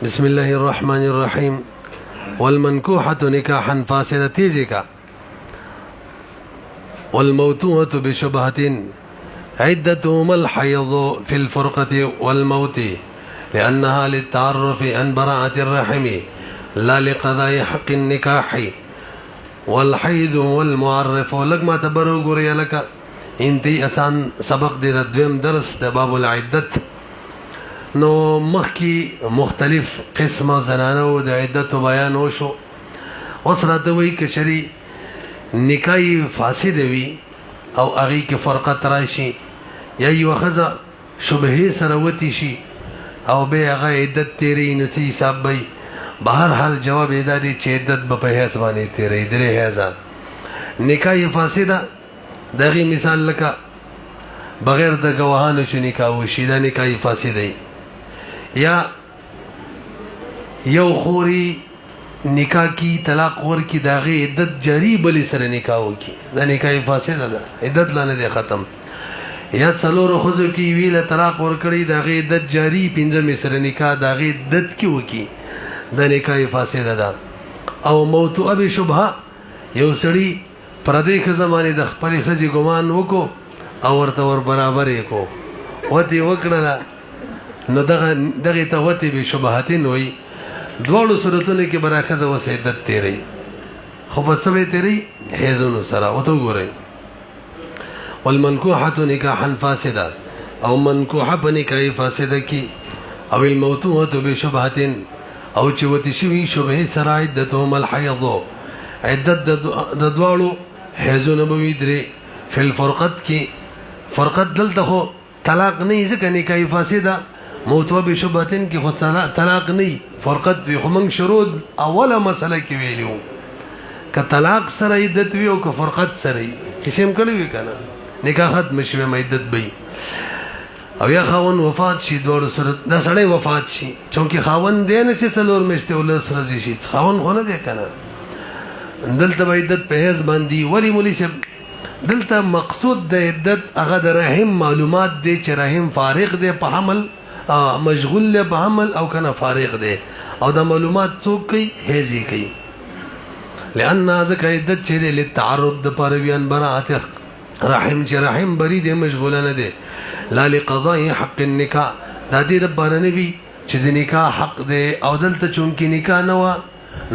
بسم الله الرحمن الرحيم. والمنكوحة نكاحا فاسدا تيزك والموتوة بشبهة عدتهما الحيض في الفرقة والموت لأنها للتعرف عن براءة الرحم لا لقضاء حق النكاح والحيض والمعرف. لك ما تبرو قرية لك انتي اسان سبق دي دویم درس د باب العدت. نو مخی مختلف قسم زنانو د عدت بیان وشو. اوس راته وی کچری نکاح فاسد وی او اغي کې فرقت راشي یا یو خزه شبهه سره وتی شي او به هغه عدت تیری نو چې حساب وي. بهر حال جواب اداري چې عدت به په هیڅ باندې تیری درې هزا نکاح فاسده دغه مثال لکه بغیر د گواهانو چې نکاح وشي دا نکاح فاسده یا یو خوري نکاح کی طلاق ور کی داغه عدت جاری بلی سره نکاح وکي دا نکاح فاسده ده عدت لانه ده ختم. یا څلور خزو کی ویل طلاق ور کړی داغه عدت جاری پنځه سره نکاح داغه عدت کی وکي دا نکاح فاسده ده. او موت ابي شبهه یو سړی پردې خزمانه د خپل خزي ګمان وکړو او ورته ور برابر کو وتی وکړه نو دغه ته وتی به شبهاتین وي دوړو صورتونو کې براخزه وسیدت تیری خو په څه به تیری هیزونو سره وته ګورئ. والمنكوحة نکاحا فاسدا او منكوحه بنکاح فاسده کی او الموتوه بشبهه او چې وتی شوی شبهه سره عدتهم الحيض عدت د دوړو هیزونه به درې فی الفرقت کی فرقت دلته خو طلاق نه ځکه نکاح فاسده موتوه بشبهتن کې خو طلاق نه فرقت وی هم شروط اوله مسله کې ویلو ک طلاق سره عدت وی او ک فرقت سره قسم کړي وی کنه نکاح ختم شوه عدت به او یا خاون وفات شي دوړ سره دا سړی وفات شي چونکی خاون دی نه چې څلور مشته ول سره شي خاون خونه دی کنه دلته عدت په هیڅ باندې ولی مولي شه دلته مقصود د عدت هغه د رحم معلومات دی چې رحم فارغ دی په حمل مشغول له په حمل او کنه فارغ دی او د معلومات څوک کوي هیزي کوي لئن ذک عدت چې له تعرض د پرویان براءت رحم چې رحم بری دی مشغول نه دی لا لقضاء حق النکاح د دې ربانه نبی چې د نکاح حق دی او دلته چونکی نکاح نه و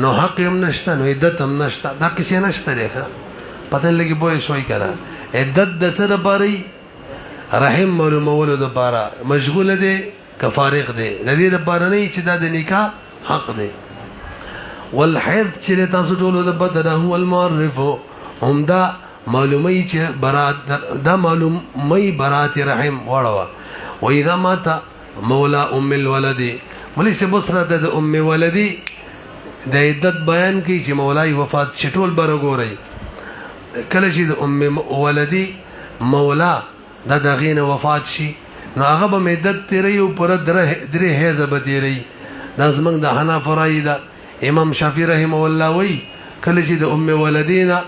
نو حق هم نشته نو عدت هم نشته دا کیسه نشته ریخه پته لګي بوې شوي کنه عدت د څه لپاره رحم معلومولو لپاره مشغول دی که فارغ دی د دې لپاره نه چې دا د نکاح حق دی. والحيض چې تاسو ټول د بدر هو المعرف هم دا معلومي چې برات دا معلومي برات رحم وړوا. واذا مات مولا ام الولد ملي سبصره د ام ولدي د عدت بیان کوي چې مولای وفات شټول برګوري کله چې د ام ولدي مولا د دغینه وفات شي نو هغه به عدت تیری او پر درې هزه به تیری. دا زمنګ د حنف رای دا امام شافعي رحم الله وی کله چې د ام ولدینا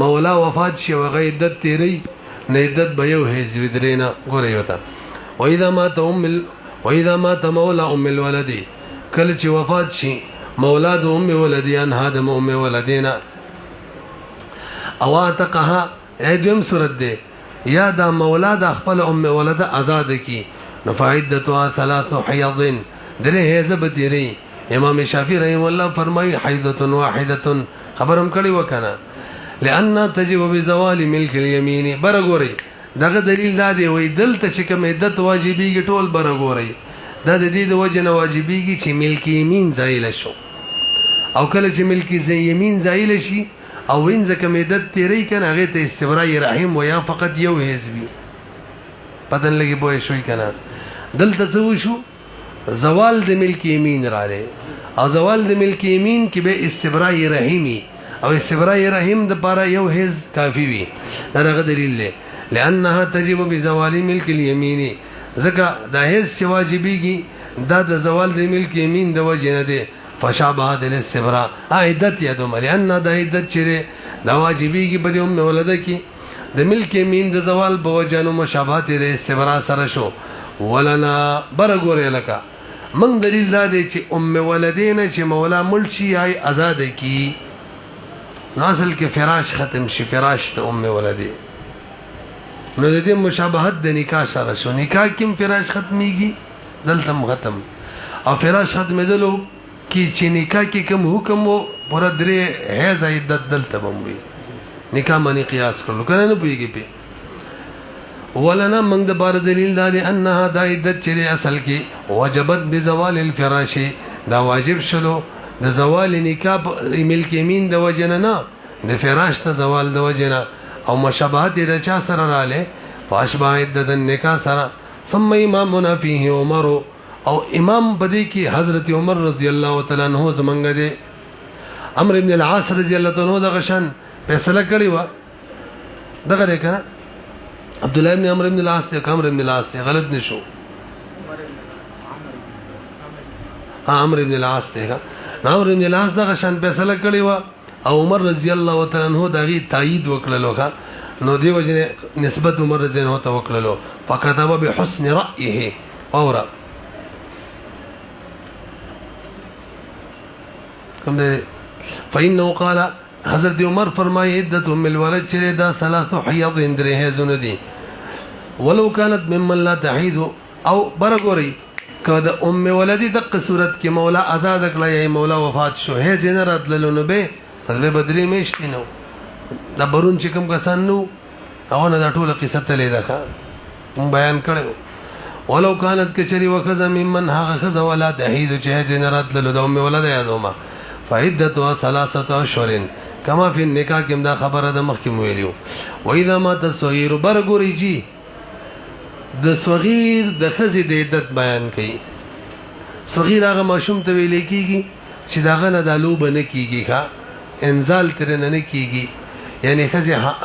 مولا وفات شي او عدت تیری نه عدت به یو هز ودرینا ګوري وتا. واذا مات مولا ام الولد کله چې وفات شي مولاد ام ولدیان هادم ام ولدینا اواتقها اجم سورت دے یا دا مولاد خپل ام ولد آزاد کی نفعدتها ثلاث حیض درې هزه بتیری. امام شافعی رحم الله فرمای حیضه واحده خبرم کړي وکنه لئن تجب بزوال ملک اليمين برګوري دغه دلیل دا دی وای دلته چې کوم عدت واجبېږي ټول برګوري دا د دې د وجه نه واجبېږي چې ملک یمین زایل شو او کله چې ملک یمین زایل شي او وین ځکه عدت تیری کنه هغه ته استبراء رحم و یا فقط یو حزبی پتن لګي بوې شوي کنه دلته څه وشو زوال د ملک یمین رااله او زوال د ملک یمین کې به استبراء رحیمی او استبراء رحم د پاره یو حز کافی وي دغه دلیل له لانها تجب بزوال ملک اليمين ځکه دا حز واجبېږي دا د زوال د ملک یمین د وجه نه دی فشابهت الاستبراء عدت یادوم لأن دا عدت چره دا واجبېږي په دې ام ولده کې د ملک یمین د زوال په وجه نو مشابهت د استبراء سره شو ولنا برګورې لکه من دلیل دا دی چې ولدین چې مولا مړ شي یا آزاد کی نو اصل کې فراش ختم شي فراش ته ولدی نو د دې مشابهت د نکاح سره شو نکاح کې فراش ختميږي دلته ختم او فراش ختمېدلو کې چې نکاح کې کوم حکم وو پر درې هیڅ عدت دلته بموي نکاح باندې قیاس کړو کنه نه پويږي په ولنا من د بار دلیل دا دی انها د عدت چې اصل کې وجبت بزوال الفراش دا واجب شلو د زوال نکاح ملک یمین د وجنه نه د فراش ته زوال د وجنه او مشابهت د چا سره رااله فاشبه عدت النکاح سره ثم امامنا فيه عمر او امام بدی کی حضرت عمر رضی الله تعالی عنہ زمنګ دے عمرو ابن العاص رضی الله تعالی عنہ دغه شان فیصله کړی و دغه کنه عبد الله ابن عمرو ابن العاص ته عمرو ابن العاص ته غلط نشو عمرو ابن العاص ته عمرو ابن العاص دغه شان فیصله کړی و او عمر رضی الله تعالی عنہ دغه تایید وکړلو نو دی وجه نسبت عمر رضی الله ته وکړلو فكتب بحسن رايه اور کوم دی فإنه قال حضرت عمر فرمایي عدت ام الولد چې دا ثلاث حيض درې زندي ولو كانت ممن لا تحيض او برګوري کله ام ولد دغه صورت کې مولا آزاد کړی یا مولا وفات شو هي جن راتللو نو به حضرت بدري میشت نو دا برون چې کوم کسان نو او نه ټوله قصه ته لیدا بیان کړو ولو كانت کچري وکذا ممن هغه خذ ولا تحيض چې جن راتللو د ام ولد یادوما فعدتها 3 اشهر كما في النکاح کې دا خبره د مخکې ویلو و اذا مات الصغير برګوري جی د صغیر د خزې د عدت بیان کړي صغیر هغه ماشوم ته ویل کېږي چې داغه نه د لوب نه کېږي ښا انزال تر نه کېږي یعنی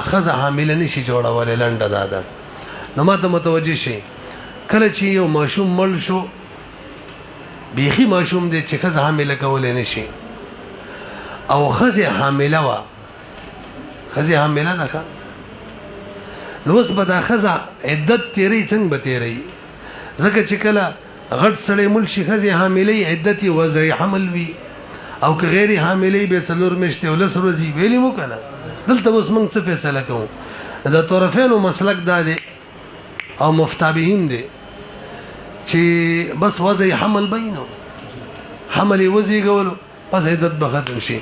خزه حامل نشي جوړول لنډه دادا نو ماته متوجه شي کله چې یو ماشوم مړ شو بیخي ماشوم دې چې خزه حامل کول نشي او خزه حامله وا خزه حامله ده نو اوس به دا خزه عدت تیری څنګه به تیری ځکه چې کله غټ سړی مل شي خزه حاملې عدت وضع حمل وي او که غیر حاملې به څلور میاشتې ولس ورځي ویلې مو کنه دلته اوس موږ څه فیصله کوو دا طرفینو مسلک دا دی او مفتابهین دی چې بس وضع حمل بینو حمل وضع کولو پس عدت به ختم شي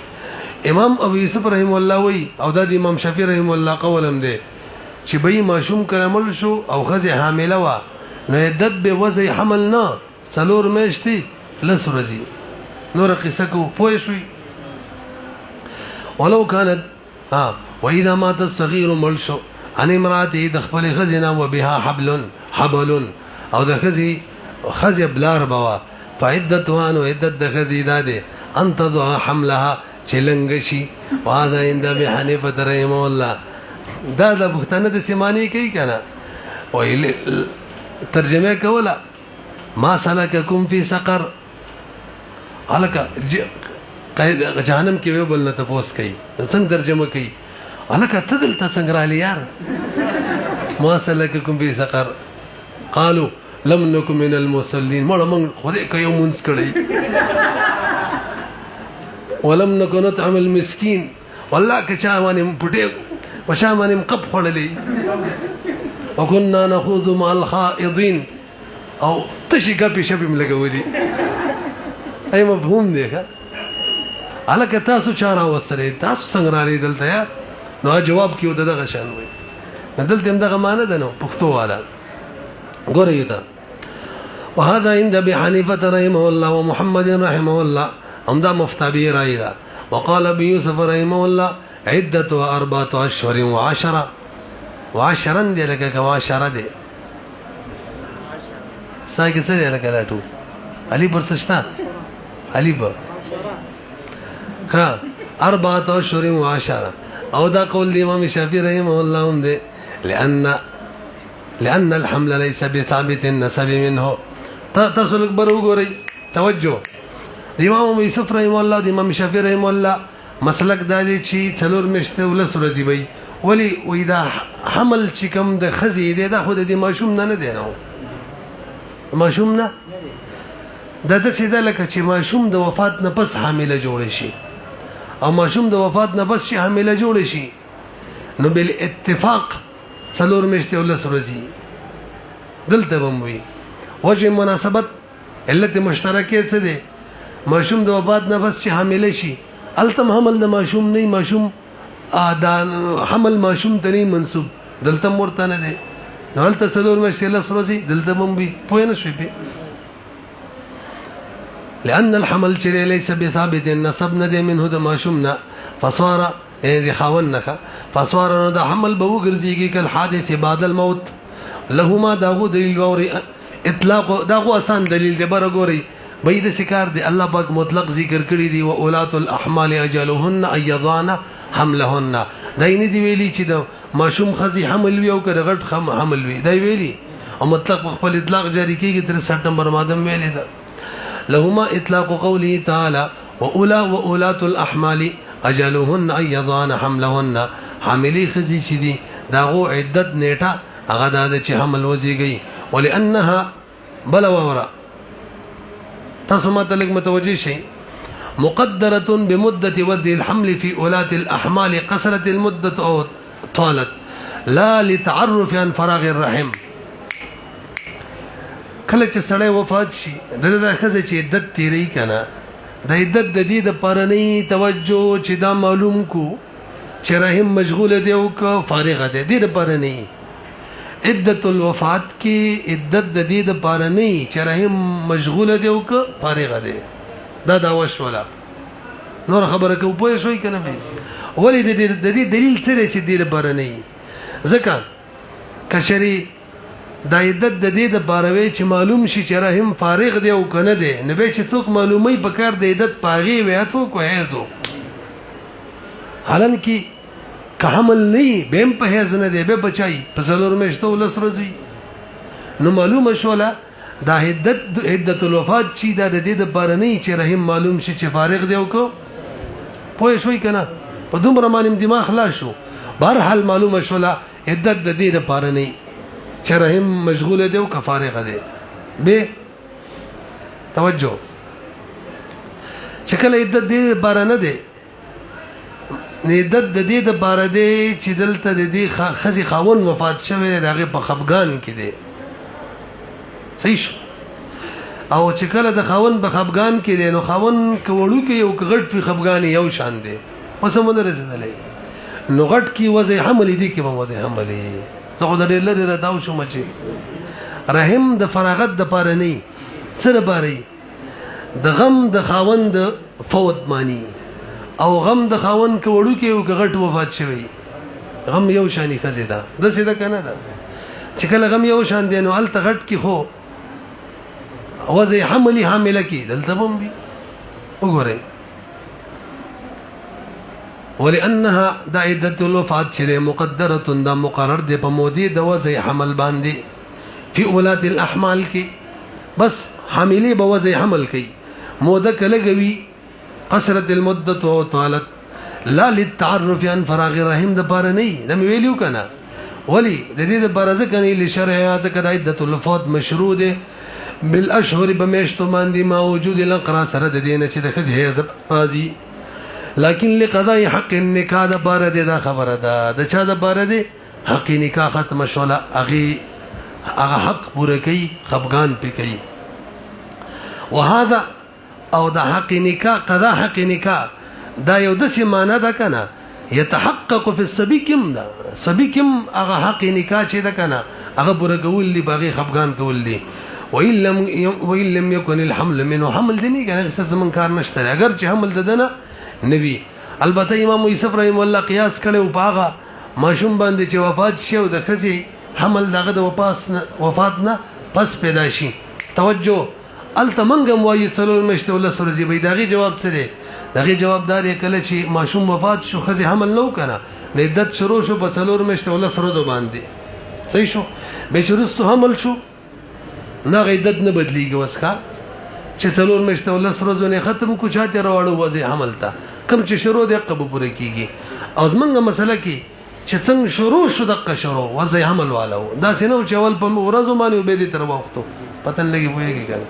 امام ابو یوسف رحم الله وی او د امام شافعی رحم الله قولم دی چې به ماشوم کلمل شو او خزه حامله وا نو عدت به وضع حمل نه څلور میاشتې لس ورځې نور قصه کو پوه شوي ولو كانت واذا مات الصغير ملشو عن امراته د خپل خزنه وبها حبل او د خزي بلار بوا فعدتها نو عدت د خزي داده ان تضع حملها چلنگشي وهذا عند ابي حنيفه رحمه الله دا د بختانه د سیمانی کوي کنه او ترجمه کوله ما سلككم في سقر الک جهنم کې وی بل نه تاسو کوي څنګه ترجمه کوي الک تدل څنګه را یار ما سلككم في سقر قالوا لم نكن من المصلين مړ موږ خو دې کوي مونږ کړی ولم نكن نطعم المسكين والله کچا باندې پټه وشا باندې مقب خړلې وكنا نخوض مع الخائضين او تشي ګپي شپي ملګولي اي مفهوم دی ښه الکه تاسو چاره وسره تاسو څنګه را لیدل ته نو جواب کیو دغه شان وي دلته دغه معنی ده نو پښتو والا ګورئ ته وهذا عند ابي حنيفه رحمه الله ومحمد رحمه الله امدا مفتابي رايدا وقال ابي يوسف رحمه الله عدته 4 اشهر وعشرا دي لك كواشر دي سايك څه دي لك لاټو علي برسشتا علي بر 4 اشهر وعشرة او دا قول الامام الشافعي رحمه الله هم دي لان الحمل ليس بثابت النسب منه ترسل اكبر وګورئ توجه امام ابو یوسف رحم الله د امام شافعی رحم الله مسلک دا دی چې څلور میاشتې ولس ورځي وي ولی وې دا حمل چې کوم د خزې دی دا خو د ماشوم نه دی نو ماشوم نه دا داسې ده لکه چې ماشوم د وفات نه پس حامله جوړ شي او ماشوم د وفات نه پس چې حامله جوړ شي نو بالاتفاق څلور میاشتې او 10 ورځې دلته به وي وجه مناسبت علت مشترکه څه ده ماشوم د وفات نه پس چې حامله شي التم حمل د ماشوم نه ماشوم دا حمل ماشوم ته نه منسوب دلته مرته نه ده نو هلته څلور میاشتې 10 ورځې دلته به وي پوه نه شوي لأن الحمل چره ليس بثابت النسب ندي منه د ماشومنا فصار دي خاوننك فصار د حمل به وګرځيږي کل حادث بعد الموت لهما داغو دلیل غوري اطلاق داغو آسان دلیل دی بر غوري بيد سکار دی الله پاک مطلق ذکر کړی دی و اولات الاحمال اجلهن ايضان حملهن داینه دی ویلي چې د ماشوم خزي حمل وی او کړه غټ حمل وی دی ویلي او مطلق خپل اطلاق جاری کیږي تر 60 نمبر مادم ویلي دا لهما اطلاق قوله تعالى واولات الاحمال اجلهن ايضان حملهن حاملي خزي چې دي داغو عدت نیټه هغه د چې حمل وزيږي ولانها بل وورا تاسو ماته لګ متوجي شي مقدره بمده وذي الحمل في اولات الاحمال قصرت المده او طالت لا لتعرف عن فراغ الرحم کله چې سړی وفات شي د خزه چې عدت تیری کنه د عدت د دې د پرنی توجه چې دا معلوم کو چې رحم مشغول دی او که فارغ دی د پرنی عدت الوفات کې عدت د دې د پرنی چې رحم مشغول دی او که فارغ دی دا وشولا نور خبره کو پوه شوي کنه به ولې د دې دلیل سره چې دې پرنی ځکه کشری دا عدت د دې د باروي چې معلوم شي چې رحم فارغ دی او کنه دی نه به چې څوک معلومي په کار د عدت پاغي ویا څوک هيزو حالان کې که حمل نه بهم په هیز نه دی به بچای په څلور میاشتو 10 ورځې نو معلومه شوله دا عدت الوفات چې دا د دې د بارني چې رحم معلوم شي چې فارغ دی او کو پوه شوي کنه په دومره باندې دماغ خلاص شو بهر حال معلومه شوله عدت د دې د بارني چې رحم مشغول دی او کفارغ دی به توجه چې کله عدت دې بارنه دی عدت د دې د بار دی چې دلته د دې خزي خاون وفات شوی دی هغه په خفګان کې دی صحیح شو او چې کله د خاون په خفګان کې دی نو خاون کوړو کې یو غټ په خفګان یو شان دی اوس هم نه رسیدلې نو غټ کې وځي حمل دي کې به وځي حملې زه د ډېر لري راو شو مچي رحم د فراغت د پاره نه سره باري د غم د خاوند فوت مانی او غم د خاوند کوړو کې یو غټ وفات شوی غم یو شانی خزه ده د سیده کنه ده چې کله غم یو شان دی نو الته غټ کې خو وځي حملي حامله کې دلته بم بي وګورئ ولانها دائده الوفات چې مقدره دا مقرر دی په مودي د وځي حمل باندې فی اولاد الاحمال کې بس حاملې به وځي حمل کوي موده کله کوي قصرت المده وطالت لا للتعرف عن فراغ الرحم د پاره نه د ویلیو کنه ولی د دې د پاره ځکه نه لشرع ذکر عده الوفات مشروع ده بالاشهر بمشتو باندې ما وجود الاقرا سره د دینه چې د خزه راځي لكن لقضاء حق النکاح د بار د خبره ده د چا د بار د حق نکاح ختم شوله هغه حق پوره کوي خفغان پې کوي وهذا او د حق نکاح قضاء حق نکاح دا یو د سیمانه ده کنه يتحقق في الصبي كم ده صبي كم هغه حق نکاح چې ده کنه هغه پوره کول دی باغی خفغان کول دی وإن لم يكن الحمل منه حمل دني کنه څه زمون کار نشته اگر چې حمل ددنه نبی البته امام یوسف رحم الله قیاس کړو پاغه ماشوم باندې چې وفات شو د خزي حمل دغه د وفات نه پس پیدا شي توجه التمنګم وایي څلور مشته ول سره زی بيداغي جواب څه دی دغه جواب دار کله چې ماشوم وفات شو خزي حمل نو کنه عدت شروع شو په څلور مشته ول سره باندې صحیح شو به چرستو حمل شو نه عدت نه بدلیږي وسخه چې څلور مشته ول سره زونه ختم کو چاته راوړو وځي حمل تا کم چې شروع د قبو پوره کیږي او زمونږه مسله کې چې څنګه شروع شو دغه شروع وځي حمل والو دا سينو چې اول په ورځو باندې به دي تر وختو پتن لګي پوهیږي کنه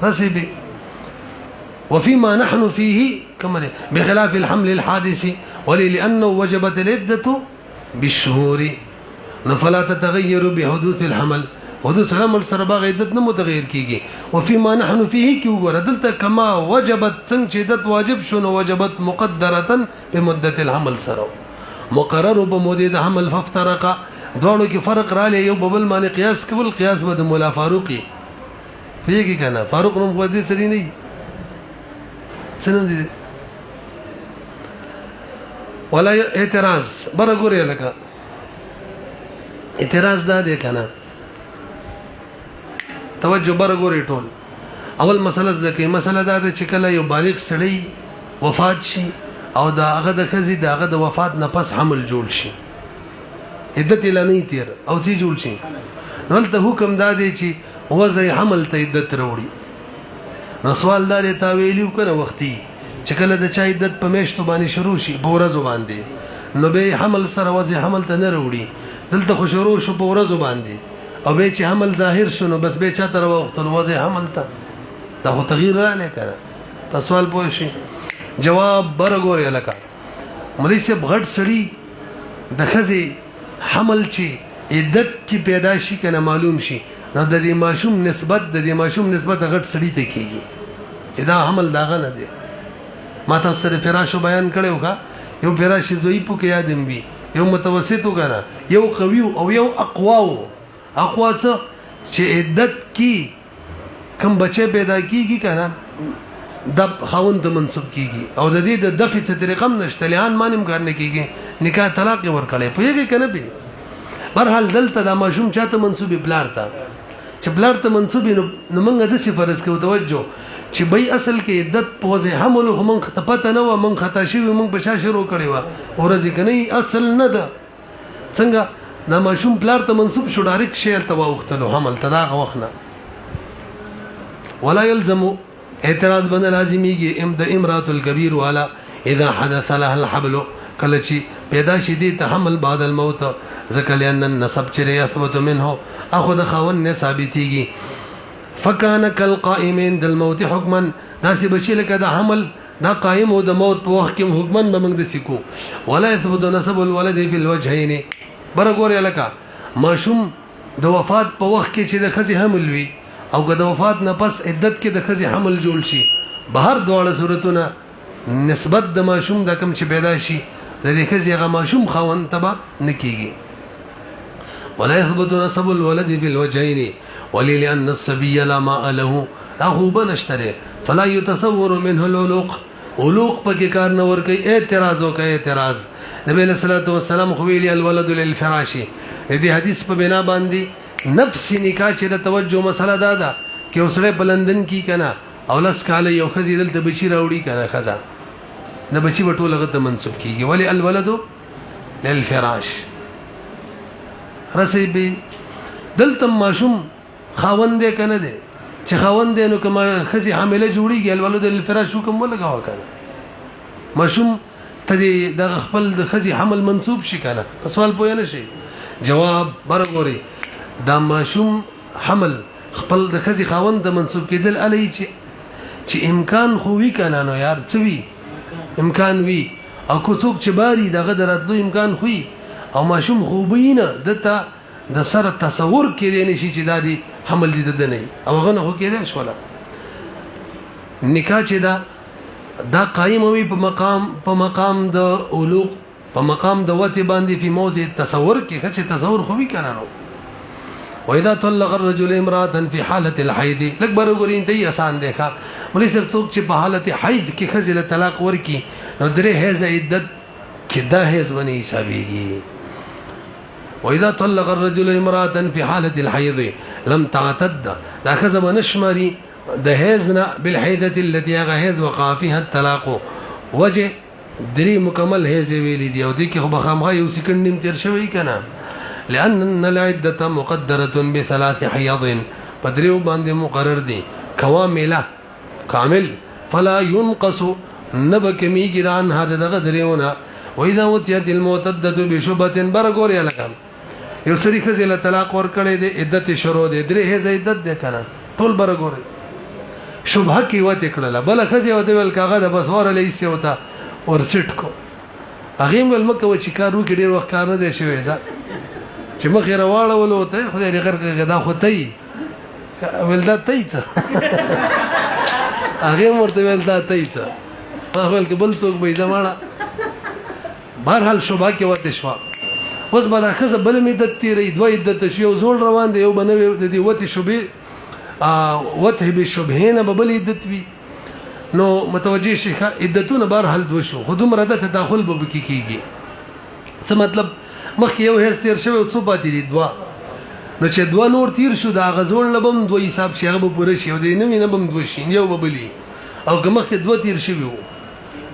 رسبي وفيما نحن فيه كما بخلاف الحمل الحادث لأنه وجبت العدة بالشهور فلا تتغير بحدوث الحمل حدوث الحمل سره باغ عدت نه متغیر کیږي وفيما نحن فيه کی وګوره دلته کما وجبت څنګه چې عدت واجب شونه وجبت مقدره بمدة الحمل سره مقرر په مودې د حمل فافترق دوړو کې فرق را لې یو ببل باندې قیاس کول قیاس به د مولا فاروقي پیږي کنه فاروق نوم په دې سری نه څنګه دي ولا اعتراض برګوري لکه اعتراض دا دی کنه توجه برګوري ټول اول مسله ځکه مسله دا ده چې کله یو بالغ سړی وفات شي او دا هغه د خزي دا هغه د وفات نه پس حمل جوړ شي عدت اعلاني تیر او چې جوړ شي نو ته حکم دا دی چې وځي حمل ته عدت وروړي نو سوال دا دی تا ویلو کنه وختي چې کله د چا عدت په میاشتو باندې شروع شي په ورځو باندې نو به حمل سره وځي حمل ته نه وروړي دلته خو شروع شو په ورځو باندې او به چې حمل ظاهر شونه بس به چا تر وخت وځي حمل ته دا خو تغییر راغلی کنه په سوال پوه شي جواب برګوري لکه مولوی صاحب غټ سړی د خزي حمل چې عدت کی پیدا شي کنه معلوم شي نو د دې ماشوم نسبت غټ سړی ته کیږي چې دا حمل داغه نه دی ما تاسو سره فراشو بیان کړو کا یو فراش زوی په کې یادم بي یو متوسط وګڼه یو قوي او یو اقوا څه چې عدت کی کم بچه پیدا کیږي کنه د خاوند ته منسوب کیږي او د دې د دفع څه طریقه نشته لهان مانم کار نه کیږي نکاح طلاق ورکړي په یوه کنه به برحال دلته د ماشوم چاته منسوب بلار ته چې بلار ته منسوب نو موږ د څه فرض کوو توجه چې بای اصل کې عدت پوزه حمل هم خطپته نه و من خطا شي من په شا شروع کړي و ورځ کني اصل نه ده څنګه د ماشوم بلار ته منسوب شو ډایرک شیل ته وختلو حمل تداغه وخنه ولا يلزم اعتراض بنا لازميږي د امراه الكبير والا اذا حدث لها الحبل کله چې پیدا شي دي تحمل بعد الموت ذکر لان النسب چې يثبت منه اخذ خاون نه ثابتيږي فكان كالقائمين الموت حكما ناسب شي لکه د حمل دا قائم او د موت په وخت کې حکمن بمنګ د سکو ولا يثبت نسب الولد في الوجهين برګور لکه ماشوم د وفات په وخت کې چې د خزي حمل وي او که د وفات نه پس عدت کې د خزي حمل جوړ شي بهر دواړه صورتونه نسبت د ماشوم د کم چې پیدا شي د دې خزي هغه ماشوم خوند تبا نکېږي ولا يثبت نسب الولد في الوجهين ولأن الصبي لا ماء له اخو بنشتره فلا يتصور منه العلوق پکې کار نه ور کوي اعتراض نبی صلی الله علیه وسلم خو ویلی الولد للفراش دې حدیث په بنا باندې نفس نکاح چې د توجه مسله دا کې اوسره بلندن کی کنه او لس کاله یو خزي دلته بچی راوړي کنه خزا د بچی وټو لغه ته منسوب کیږي ولی الولد للفراش رسیبي دلته ماشوم خاوند کنه دي چې خاوند نو کما خزي حامله جوړيږي الولد للفراش حکم ولګاو کنه ماشوم ته د خپل د خزي حمل منسوب شي کنه سوال پوه نه شي جواب برګوري دا ماشوم حمل خپل د خزي خاوند د منسوب کېدل علي چې امکان خو وی کنه نو یار څه وی امکان وی او کو څوک چې باري دغه دراتلو امکان خوې او ماشوم خوبینه دته د سره تصور کېدې نشي چې دا دی حمل دي د نه او غنه هو کېدې شولا نکاح چې دا قائم وي په مقام د علوق په مقام د وته باندې په موضع تصور کې چې تصور خو وی کنه نو واذا طلق الرجل امراه في حاله الحيض لکبر ګورین دی آسان دیکھا مولوی صاحب څوک چې په حالت حیض کې خزل طلاق ورکی نو درې هیز عدت کې دا هیز ونی حسابيږي واذا طلق الرجل امراه في حاله الحيض لم تعتد دا خزم نشمري د هیزنا بالحيضه التي غهز وقع فيها الطلاق وجه درې مکمل هیز ویلې دی او د کې خو بخامغه یو سکند نیم تیر شوی کنه لأن العدة مقدرة بثلاث حيض بدريو باندې مقرر دي كامل فلا ينقص نبك ميجران هذا دغه دريونا واذا وتيت المعتدة بشبهة برغور يلکم یو سری خزل طلاق ور کړي دي عدت شروع دي درې هز عدت ده کنه ټول برغور شبهه کې وته کړله بل خزه وته ول کاغه د بس ور لیسه وته ور سټ کو هغه ول مکه و چې کارو کې ډیر وخت کار نه دی شوی ځا چې مخې راواله ولوته خدای دې غر غدا خوتای ولدا تایته هغه مرته ولدا تایته په ول کې بل څوک به زمانہ بهرحال شوبه کې وته شو اوس بل خزه بل مدت تیرې دوه عدت شی او زول روان دی یو بنوي د دې وته شوبه وته به شبهه به بل عدت وی نو متوجه شيخه عدتونه بهرحال دو شو خودم رده تداخل به کیږي څه مطلب مخکې یو هیڅ تیر شوی او څو پاتې دي دوه نو چې دوه نور تیر شو دا غزول لبم دوه حساب شي هغه به پوره شي او د نه بم دوه شي یو به بلی او که مخکې دوه تیر شوی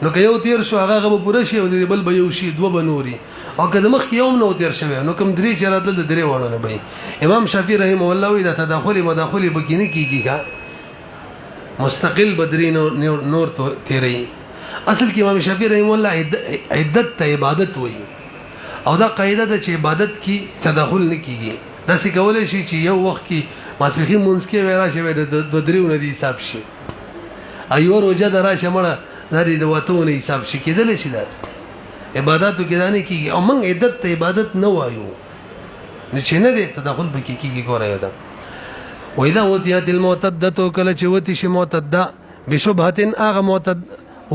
نو که یو تیر شو هغه به پوره شي او د بل به یو شي دوه بنوري او که د مخکې یو نو تیر شوی نو کوم درې چې راتل د درې وړو نه به امام شافعي رحمه الله وی دا تداخل مداخل بکینه کیږي کا مستقل بدري نور تیری اصل کې امام شافعي رحمه الله عدت ته عبادت وی او دا قاعده ده چې عبادت کې تداخل نه کیږي دا څه کولای شي چې یو وخت کې ماسپخین مونږ کې ورا شوی د دریو نه حساب شي ایو روزه درا شمړه زری د وته نه حساب شي کېدل شي دا عبادتو کې دانه کیږي او موږ عدت ته عبادت نه وایو نه چې نه دي تداخل پکې کیږي ګورای دا واذا وتيات المعتده کله چې وتی شي معتده بشبهه اغه معتد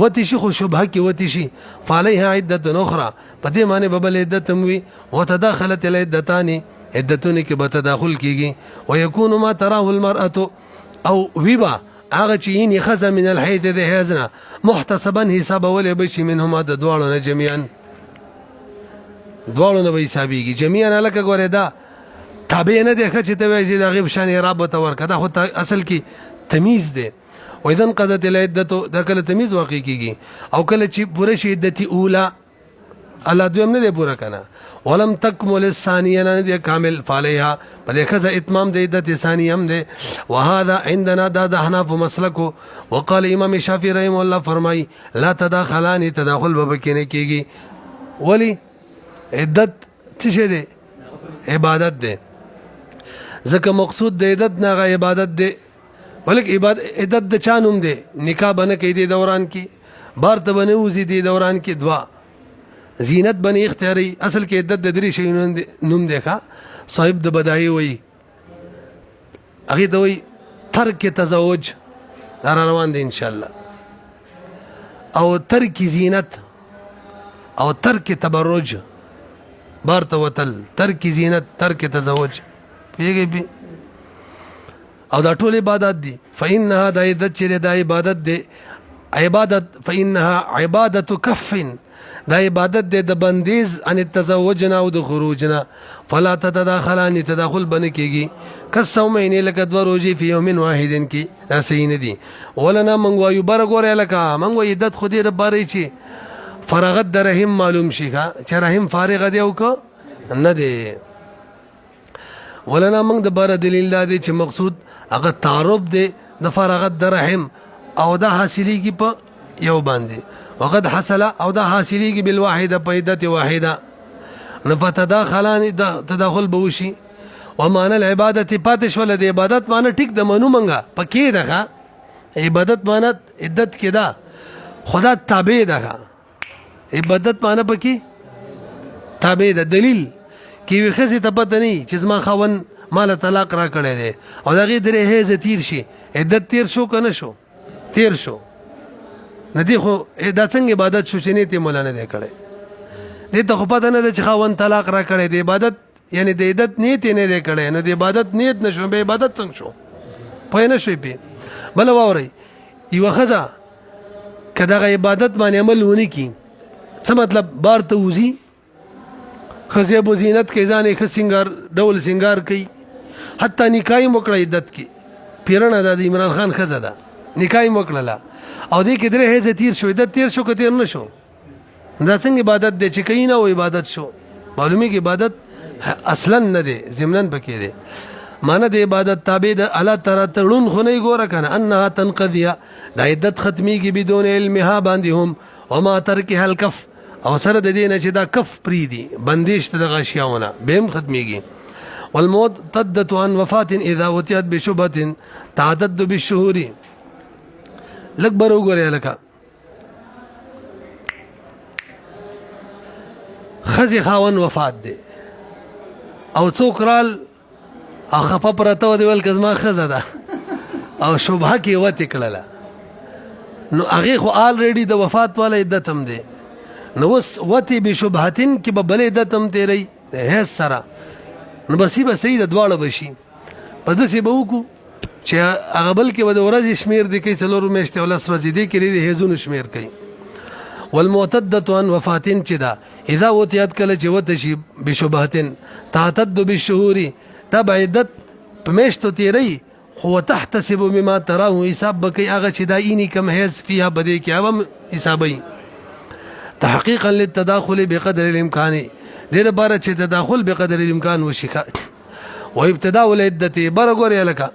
وتی شي خو شبهه کې وتی شي فعليها عده اخرى پدې معنی ببل عدت موي وتداخلت العدتان عدتونه کې به تداخل کیږي ويكون ما تراه المرأه او وبا هغه چې یې خزه من الحيض ده هزنا محتسبا حساب ولې بشي منهما د دوړو نه جميعا دوړو نه به حسابيږي جميعا لکه ګوره دا تابع نه ده چې ته وایي دا غیب شان رابط ورکړه دا خو اصل کې تمیز ده واذا انقضت العده دا کله تمیز واقع کیږي او کله چې پوره شي عدت اوله الله دویم نه دی پورا کنه ولم تکمل الثانیه نه دی کامل فعليها بل خذ اتمام دی عدت ثانیه هم دی وهذا عندنا دا حناف مسلک وقال امام شافعي رحمه الله فرمای لا تداخلان تداخل وبکینه کیږي ولی عدت څه دی عبادت دی ځکه مقصود د عدت نه عبادت دی ولک عدت د چانوم دی نکاح بنه کې دی دوران کې بار ته بنه وزي دی دوران کې دوا زینت بنی اختیاری اصل کې عدت د درې شي نوم دیکھا صاحب د بدایي وای هغه ته وای ترک تزوج دار روان دي ان شاء الله او ترک زینت او ترک تبرج بارته وتل ترک زینت ترک تزوج پیږي بي او دا ټول عبادت دي فإنها د عدت چې د عبادت دي عبادت فإنها عبادت کف دا عبادت دے د بندیز ان تزوجنا او د خروجنا فلا تتداخلان تداخل بن کیږي کسو مینه لکه دو روزي په یوم واحدن کی دا صحیح نه دي ولنا منغو یو برګور لکه منغو عدت خو دې رباري چی فراغت د رحم معلوم شي چې رحم فارغ دی او کو نه دی ولنا منغ د بار دلیل دی چې مقصود هغه تعارف دی د فراغت د رحم او دا حاصلې کی په یو باندې وقد حصل او دا حاصلېږي بالواحده پیدت واحده نفتداخلان تداخل بوشي ومعنى العبادت پاتش ول د عبادت معنی ټیک د منو منګه پکې ده عبادت معنی عدت کې ده خدا تابع ده عبادت معنی پکې تابع ده دلیل کې وخصه ته پته نه چې ما خون مال طلاق را کړی دی او دا غي درې هیڅ تیر شي عدت تیر شو کنه شو تیر شو ندی خو دا څنګه عبادت شو چې نیت مولانا دې کړي دې ته خو پته نه ده چې خاون طلاق را کړی دی عبادت یعنی د عدت نیت نه دې کړي نو د عبادت نیت نشو به عبادت څنګه شو پوه نه شوي په بل ووري یو خزا کدا عبادت باندې عمل ونی کی څه مطلب بار ته وزي خزه بو زینت کې ځانې خسنګار ډول سنگار کوي حتی نکاح موکړه عدت کې پیرنه د عمران خان خزه ده نکاح موکړه او دې کې درې هیڅ تیر شو د تیر شو کتیر نه شو دا څنګه عبادت دی چې کین او عبادت شو معلومی کې عبادت اصلا نه دی ضمنن پکې دی معنی د عبادت تابع د الله تعالی تړون خو نه ګوره کنه انها تنقضيه د عدت ختمي کې بدون علمها باندې هم وما ترکها الكف او سره د دې نه چې دا کف پری دی بندیش ته د غشیاونه بهم ختميږي والموت تدت عن وفات اذا وتيت بشبهه تعدد بالشهور لږ بر وګورئ لکه ښځې خاوند وفات دی او څوک رال او خفه پرته وه دی ویل که زما ښځه ده او شبهه کې وتې کړله نو هغې خو آلریډي د وفات والا عدت هم دی نو اوس وتې بشبهتن کې به بل عدت هم تېروي د حیض سره نو بس به صحیح د دواړه به شي په داسې به وکړو چې هغه بل کې به د ورځې شمېر دی کوي 4 میاشتې او 10 ورځې دی کې د حیضونو شمېر کوي والمعتدة عن وفاتن چې ده اذا وتیت کله چې وته شي بشبهتن تعتد بالشهور دا به عدت په میاشتو تېروي خو وتحتسب مما تراه حساب به کوي هغه چې دا اینی کم حیض فیها به دې کې هغه هم حسابوي تحقیقا للتداخل بقدر الامکان دې لپاره چې تداخل بقدر الامکان وشي و ابتداء العدت بره ګورې لکه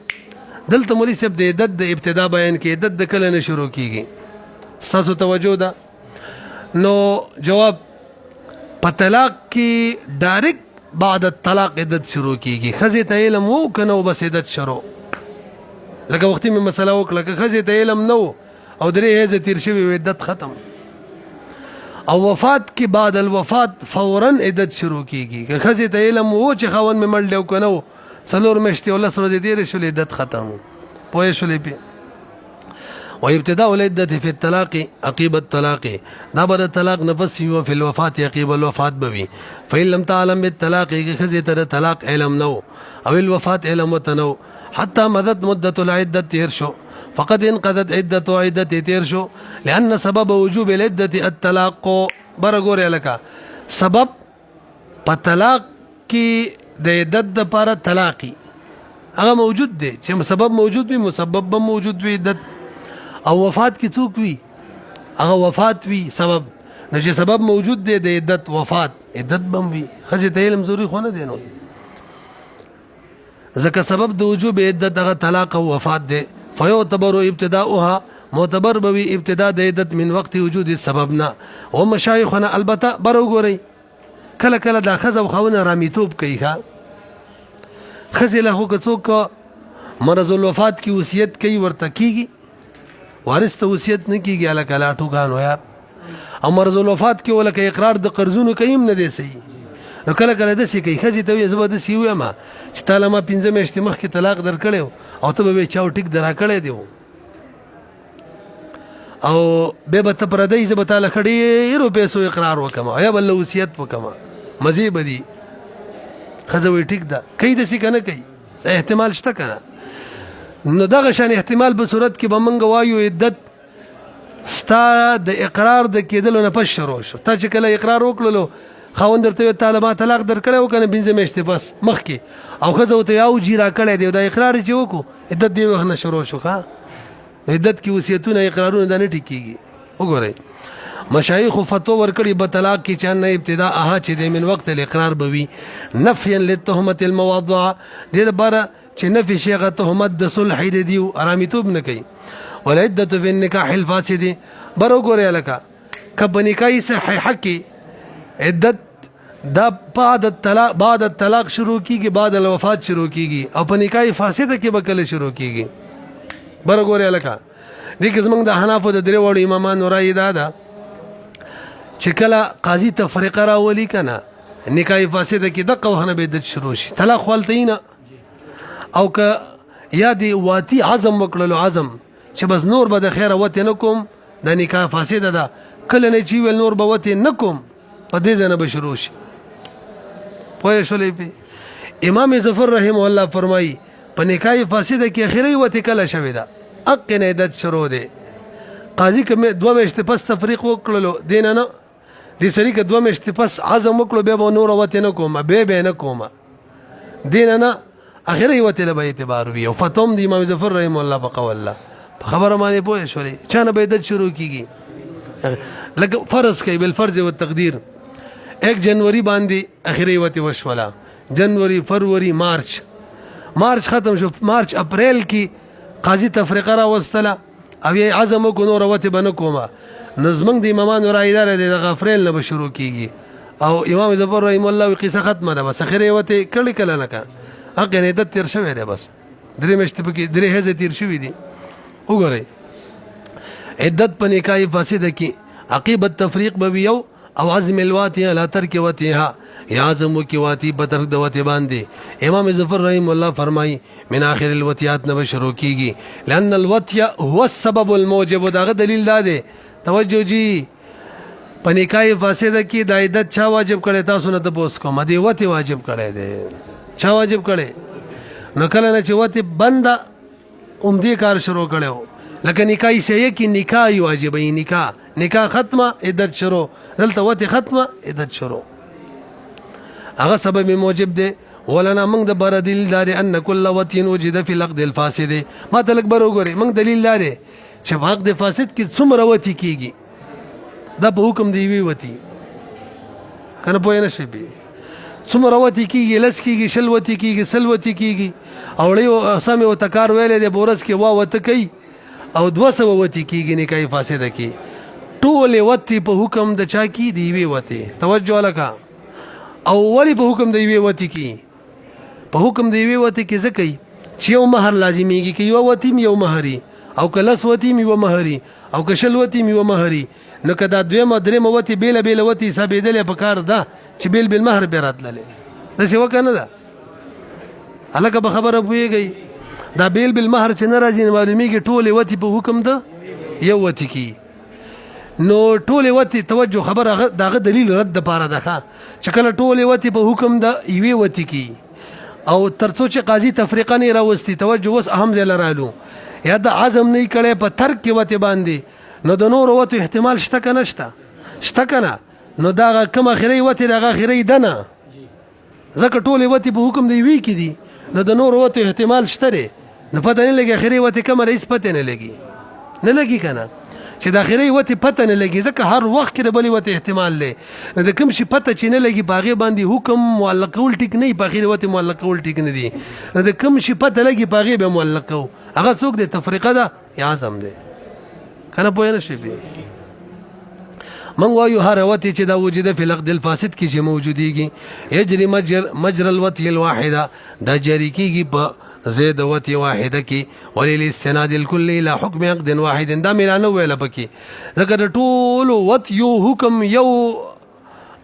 دلته مولوي صاحب د عدت د ابتدا بیان کې عدت د کله نه شروع کېږي ستاسو توجه ده نو جواب په طلاق کې ډایرکټ بعد الطلاق عدت شروع کېږي ښځې ته علم و که نه و بس عدت شروع لکه وختي مې مسله وکړه که ښځې ته علم نه و او 3 حیضه تیر شوي و عدت ختم او وفات کې بعد الوفات فورا عدت شروع کېږي که ښځې ته علم و چې خاوند مې مړ دی او که نه و 4 میاشتې او 10 ورځې تېرې شولې عدت ختم پوه شولې پې وابتداء العدة في الطلاق عقيب الطلاق دا بعد الطلاق نفس وفي الوفاة عقيب الوفاة بوي فإن لم تعلم بالطلاق خزي تر طلاق علم نو او الوفاة علم وتنو حتى مضت مدة العدة تيرشو فقد انقضت عدة عدة تيرشو لأن سبب وجوب العدة الطلاق برغور لك سبب طلاق کی د عدت د پر طلاقي هغه موجود دی چې سبب موجود وي مسبب هم موجود وي عدت او وفات کې څوک وي هغه وفات وي سبب نو چې سبب موجود دی د عدت وفات عدت بم وي ښځې ته علم ضروري خو نه دی نو ځکه سبب د وجوب عدت هغه طلاق او وفات دی فيعتبر ابتداؤها معتبر بوي ابتداء د عدت من وقت وجود السبب نه او مشایخنا البته بر وګورئ کله کله دا ښځه او خاوند رامیتوب کوي ښځې له خو که څوک مرض الوفات کې وصیت کوي ورته کېږي وارث ته وصیت نه کېږي هلکه لا ټوکان یار او مرض الوفات کې ولکه اقرار د قرضونو کوي هم نه دی صحیح نو کله کله داسې کوي ښځې ته وایي زه به داسې ووایم چې تا له ما 5 میاشتې مخکې طلاق در کړی او ته به وایې چا ټیک در راکړی دی او بیا به ته پردی زه به تا له ښه ډېرو پیسو اقرار وکړم یا بل له وصیت وکړم مزې به دي ښځه وایي ټیک ده کوي داسې که نه کوي دا احتمال شته که نه نو دغه شان احتمال په صورت کې به موږ وایو عدت ستا د اقرار د کېدلو نه پس شروع شو تا چې کله اقرار وکړلو خاوند درته ویل تا له ما طلاق در کړی و که نه 5 میاشتې پس مخکې او ښځه ورته یا وجي را کړی دی دا اقرار چې وکړو عدت دې وخت نه شروع شو ښه عدت کې وصیتونه اقرارونه دا نه ټیکېږي وګورئ مشایخو فتوا ورکړي په طلاق کې چې نه ابتداءها چې دی من وقت الاقرار به وي نفیا للتهمة الموضوعه دې لپاره چې نفي شي هغه تهمت د صلح د دی ارامیتوب نه کوي والعدة في النکاح الفاسد بر وګورئ هلکه که په نکاحي صحیحه کې عدت دا بعد الطلاق شروع کیږي بعد الوفات شروع کیږي او په نکاحي فاسده کې به کله شروع کیږي بر وګورئ هلکه دې کې زموږ د حنافو د 3 وړو امامانو رایې دا ده چې کله قاضي تفریقه راولي که نه نکاحي فاسده کې دقه وخت به عدت شروع شي طلاق خو هلته یي نه او که یا دی واتی عزم وکړلو عزم چې بس نور به د خیره وتې نه کوم د نکاح فاسده ده کله نه چې ویل نور به وتې نه کوم په دې ځای نه به شروع شي پوه شولې پې امام ظفر رحمه الله فرمایي په نکاح فاسده کې اخري وتې کله شوې ده حق نه عدت شروع دی قاضي که 2 میاشتې پس تفریق وکړلو دې نه دې سړي که 2 میاشتې پس عزم وکړو بیا به نور وتې نه کوم بیا نه کوم دې نه اخري وتې له به اعتبار وي او فتوم د امام ظفر رحمه الله په قول الله په خبره باندې پوه شولې چا نه به عدت شروع کېږي لکه فرض کوي بالفرض والتقدیر 1 جنوري باندې اخري وتې وشوله جنوري فروری مارچ ختم شو مارچ اپریل کې قاضي تفریقه راوستله او یې عزم وکړو نوره وتې به نه کومه نو زموږ د امامانو رایې داره دی دغه اپریل نه به شروع کېږي او امام ظفر رحمه الله وایي قصه ختمه ده بس اخري وتې کړې کله نه که حق نه عدت تیر شوی دی بس 3 میاشتې پکې 3 حیضې تیر شوي دي وګورئ عدت په نکاح فاسده کې عقیب التفریق به یو او عزم الواتی لا ترک وتیها یا عزم کی واتی په ترک د وتی باندې امام ظفر رحم الله فرمای من اخر الوتیات نه شروع کیږي لان الوتی هو السبب الموجب دغه دلیل ده توجه جی په نکاح فاسده کې د عدت چا واجب کړي تاسو نه تاسو کوم دی وتی واجب کړي دي چا واجب کړي نو کله نه چې وتی بنده عمدی کار شروع کړو لکه نکاح صحیح کې نکاح واجبې نکاح ختمه عدت شروع دلته وتی ختمه عدت شروع هغه سبب موجب دی ولنا موږ د بار دلیل لري ان کل وتی وجد فی العقد الفاسد ما تلک بر وګوري موږ دلیل لري چې عقد فاسد کې څومره وتی کیږي دا په حکم دی وی وتی کنه پوه نه شي څومره وتی کیږي لس کیږي شل وتی کیږي سل وتی کیږي او له سمې او تکار ویلې د بورس کې وا وته کوي او 200 وتی کیږي نکاح فاسده کی ټول وتی په حکم د چا کی دی وی وتی توجه لکا او ولی په حکم دی وی وتی کی په حکم دی وی وتی کی زکای چې یو مہر لازمیږي کی یو وتی یو مہری او کلس وتی یو مہری او کشل وتی یو مہری نو کدا دویمه درېمه وتی بیل وتی حسابېدل په کار ده چې بیل مہر به راتللې دا څه وکنه ده الګه به خبره پويږي دا بیل مہر چې ناراضي معلومیږي ټول وتی په حکم ده یو وتی کی نو ټول وتی توجه خبره داغه دلیل رد پاره ده چې کله ټول وتی په حکم ده یوې وتی کی او ترڅو چې قاضي تفریقه نه راوستي توجه وس اهم ځای لرالو یا د عزم نه کړي په ترک کې وتی باندې نو د نور وتی احتمال شته کنه شته کنه نو دا کوم اخري وتی دغه اخري دنه ځکه ټول وتی په حکم دی وی کی دي نو د نور وتی احتمال شته نه پته نه لګي اخري وتی کوم رئیس پته نه لګي کنه چې د اخري وتی پته نه لګي ځکه هر وخت کې د بلی وتی احتمال لې د کوم شي پته چې نه لګي باغې باندې حکم معلق کول ټیک نه په اخري وتی معلق کول ټیک نه دي د کوم شي پته لګي باغې به معلق کو هغه څوک د تفریقه ده یا اعظم ده کنه پوه نه شي من وایو هر وتی چې دا وجود فی العقد الفاسد کې چې موجودیږي یجری مجرى الوتی الواحده دا جاری کیږي په زید وتی واحده کې وللاستناد الكلي الى حكم عقد واحد دا ملانه ویل پکې ذکر ټول وتی یو حکم یو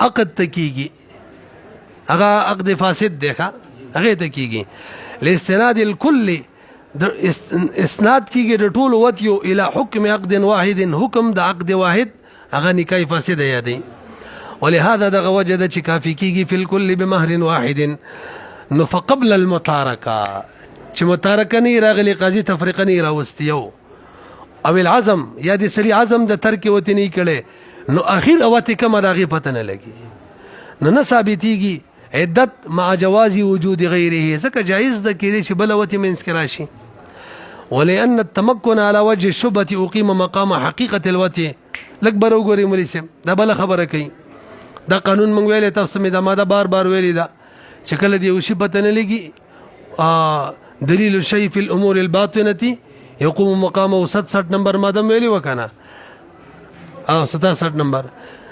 عقد تکیږي هغه عقد فاسد دی هغه تکیږي الاستناد الكلي اسناد کیږي د ټول وتی الى حكم عقد واحد حکم د عقد واحد هغه نکاح فاسد یادي ولهذا دغه وجد چې کافی کیږي فی الكل بمهر واحد نو فقبل المتارکه چې متارکه نه راغلی قاضي تفریقه نه راوستیو او العزم یا د سری عزم د ترک وتی نه کړي نو اخر اوتی کوم راغي پته نه لګي نو نه ثابتيږي عدت مع جواز وجود غیره ځکه جایز ده کېږي چې بل وتی منس کې راشي ولأن التمكن على وجه الشبهه اقيم مقام حقيقه الوتی لک بر وګوري مولوی صاحب دا بل خبره کوي دا قانون مونږ ویلې تاسو مې دا ماده بار ویلې دا چې کله دی وشي پته نه لګي دلیل الشيء في الامور الباطنه يقوم مقامه 67 نمبر ماده ویلې وکنه 67 نمبر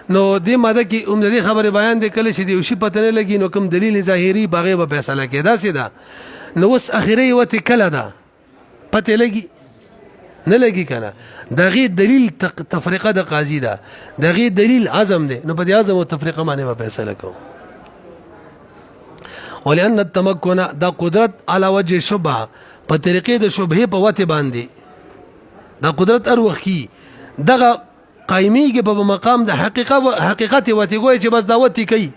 نو دې ماده کې دې خبره بیان دی کله چې دی وشي پته نه لګي نو کوم دلیل ظاهري باغې به فیصله کېدا سیدا نو اوس اخري وته کله دا پته لګي نه لګي کنه دغه دلیل تفریقه د قاضي ده دغه دلیل عزم ده نو په دې عزم او تفریقه باندې به فیصله کوو ولأن التمكن دا قدرت على وجه شبهه په طریقې د شبهه په وته باندې دا قدرت اروخ کی دغه قایمیږي په مقام د حقیقت وته کوی چې بس دا وته کوي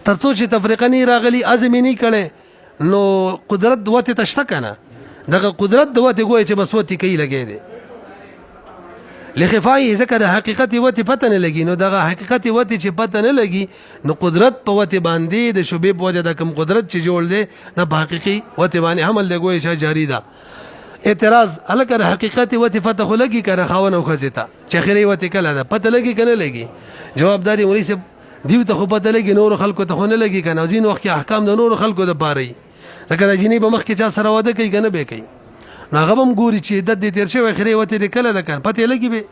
ترڅو چې تفریقه نه راغلی عزم نه کړي نو قدرت وته تشته کنه دغه قدرت د وته کوی چې بس وته کوي لګي دي لخفای ذکر حقیقت وته پته نه لګي نو دغه حقیقت وته چې پته نه لګي نو قدرت په وته باندې د شوبې په وجه د کوم قدرت چې جوړ دی د حقيقي وته باندې عمل لګوي چې جاری ده اعتراض الکه حقیقت وته پته خو لګي کنه خاون او خزیتا چې خیری وته کله ده پته لګي کنه لګي جوابداري مولوی صاحب دیو ته خو پته لګي نور خلکو ته خو نه لګي کنه ځین وخت کې احکام د نور خلکو د پاره ځکه د جنې په مخ کې چا سره واده کوي کنه به کوي نو هغه هم ګوري چې د دې تیر شوی خیری وته د کله ده کنه پته لګي به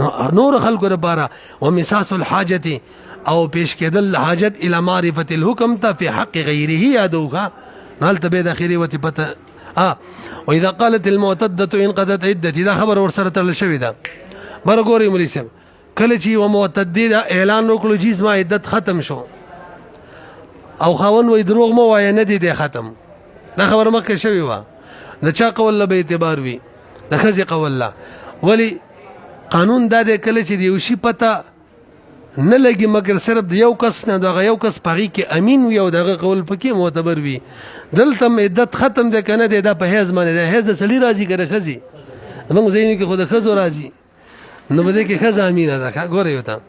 نو نور خلکو لپاره ومساس الحاجه او پیش کېدل حاجت الى معرفه الحكم ته في حق غيره یادوغه نال ته به د خیری وته پته واذا قالت المعتده انقضت عدتي دا خبر ورسره تل شوی ده برګوري مولوي صاحب کله چې و معتدی دا اعلان وکړو چې زما عدت ختم شو او خاون وای دروغ مو وای نه دي ختم دا خبره مکه شوی و د چا قول له به اعتبار وي د خزي قول لا ولی قانون دا د کله چې دی شي پته نه لګي مګر صرف د یو کس نه دغه یو کس پغی کې امین وي او دغه قول پکې معتبر وي دلته عدت ختم ده کنه ده په هیڅ باندې ده هیڅ د سړي راضي کړه خزي موږ زین کې خود خزو راضي نو بده کې خزه امینه ده ګوره یو ته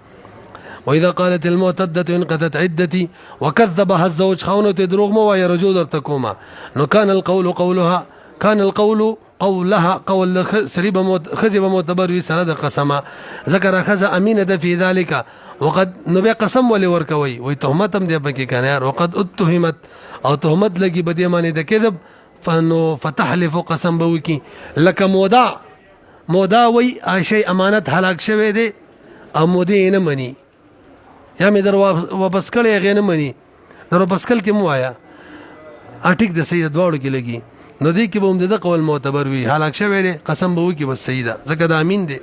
واذا قالت المعتده انقضت عدتي وكذبها الزوج خونه دروغ مو وای رجو درته کومه نو كان القول قولها كان القول قولها قول سريبه خزبه معتبر وي سند قسمه ذكر خزه امينه ده في ذلك وقد نبي قسم ولي ورکوي وي تهمتم دې پکې کنه وقد اتهمت او تهمت لګي بدی معنی ده کذب فانه فتحلف قسم بوكي لك مودا وي شي امانت هلاک شوه دي او مودي نه مني یا مې در واپس کړې غې نه مني در واپس کړ کې مو آیا اټیک د سید دواړو کې لګي نو دې کې به هم د قول معتبر وي هلاک شوی دی قسم به وکي بس صحیح ده ځکه دا امین دی